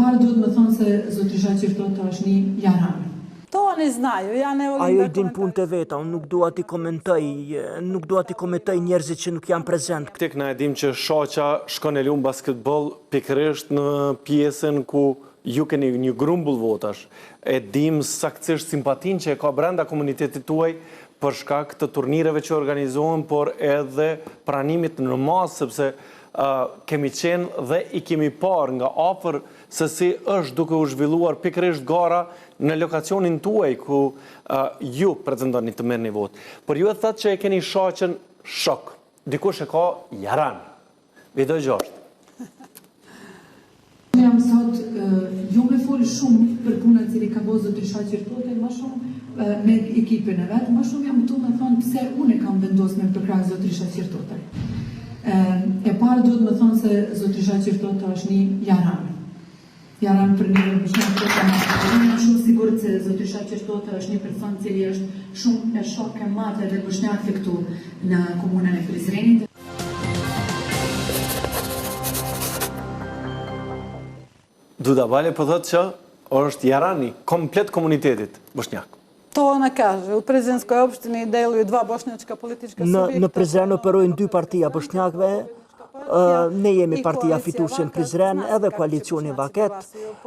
parë duhet më thonë se zotrisha Qirtota është një jaran. To oni znaju, janë e Ajo I din punët e veta, unë nuk dua t'i komentoj njerëzit që nuk janë prezent. Tek na e dim që shoqa shkon e luan basketbol pikërisht në pjesën ku ju keni një grumbull votash. E dim saktësisht simpatin që e ka brenda komunitetit tuaj për shkak të turnireve që organizohen, por edhe pranimit në masë, sepse kemi qenë dhe I kemi parë nga afër se si është duke u zhvilluar pikërisht gara në lokacionin tuaj ku ju pretendoni të merrni votë. Por ju e thatë që e keni shaqen shok. Dikush e ka jaran. Video gjashtë. Jam sot, ju me folë shumë për punën që ka bërë zotrisha Qirtota, më shumë me ekipin e vetë, më shumë jam tu me thonë pse unë e kam vendosur me përkrah zotrisha Qirtota. E parë duhet më thonë se zotrisha Qirtota është një jaran. Jaran për një Bosnjakët. Unë jam shumë sigurt se zotrisha Qirtota është një person cili është shumë e shok e madhe dhe Bosnjakëve këtu në komunën e Prizrenit. Duda Bale po thotë që është jarani komplet komunitetit Bosnjak. To ona kaže, u Prizrenskoj opštini deluju dva bošnjačka politička subjekta. Në Prizren operojnë dy partia Bosnjakëve, ne jemi partia fituese në Prizren, edhe koalicioni Vaket,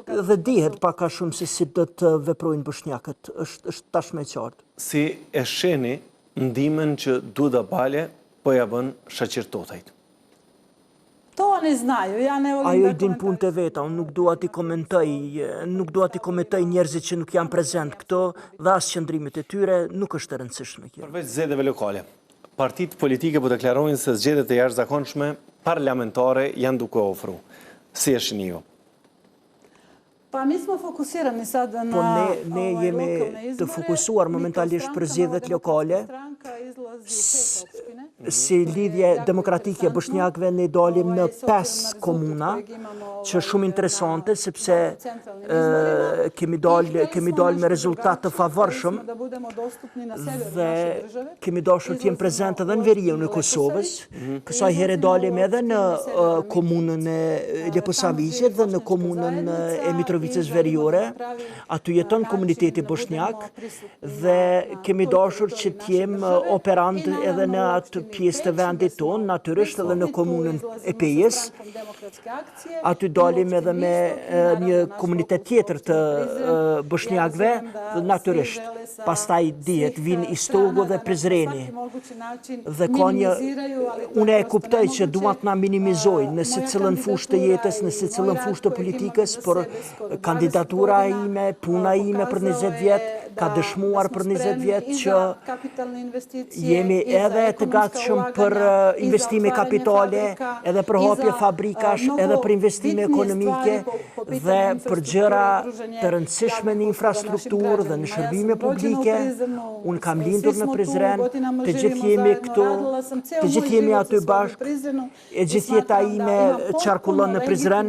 dhe dihet pak a shumë se si do të veprojnë Bosnjakët, është tashmë e qartë. Si e sheni ndihmën që Duda Bale po ja bën Qirtotajt? To oni znaju, janë e Ajo I din punët e veta, unë nuk dua t'i komentoj njerëzit që nuk janë prezent këto dhe as qëndrimit e tyre nuk është e rëndësishme kjo. Përveç zgjedhjeve lokale, partitë politike po deklarojnë se zgjedhjet e jashtëzakonshme parlamentare janë duke ofru. Si e shihni ju? Pa mi smo fokusirani sad na Po ne jemi të fokusuar momentalisht për zgjedhjet lokale. Si lidhje demokratike Bosnjakëve ne dalim në 5 komuna, që shumë interesante sepse kemi dal me rezultat të favorshëm dhe kemi dashur të jem prezent edhe në veriun e Kosovës. Kësaj here dalim edhe në komunën e Leposavicit dhe në komunën e Mitrovicës Veriore. Aty jeton komuniteti Bosnjak dhe kemi dashur që të jem operant edhe në atë pjesë të vendit tonë, natyrisht edhe në komunën e Pejës. Aty dalim edhe me një komunitet tjetër të Bosnjakëve, natyrisht. Pastaj dihet vin Istogo dhe Prizreni. Dhe ka një, unë e kuptoj që duan të na minimizojnë në secilën fushë të jetës, në secilën fushë të politikës, por kandidatura ime, puna ime për 20 vjet ka dëshmuar për 20 vjet që jemi edhe të gatshëm për investime kapitale, edhe për hapje fabrikash, edhe për investime ekonomike dhe për gjëra të rëndësishme në infrastrukturë dhe në shërbime publike. Unë kam lindur në Prizren, të gjithë jemi këtu, të gjithë jemi aty bashkë, e gjithë jeta ime qarkullon në Prizren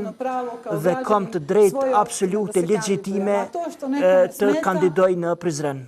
dhe kam të drejtë absolute legjitime të kandidoj në Prizren.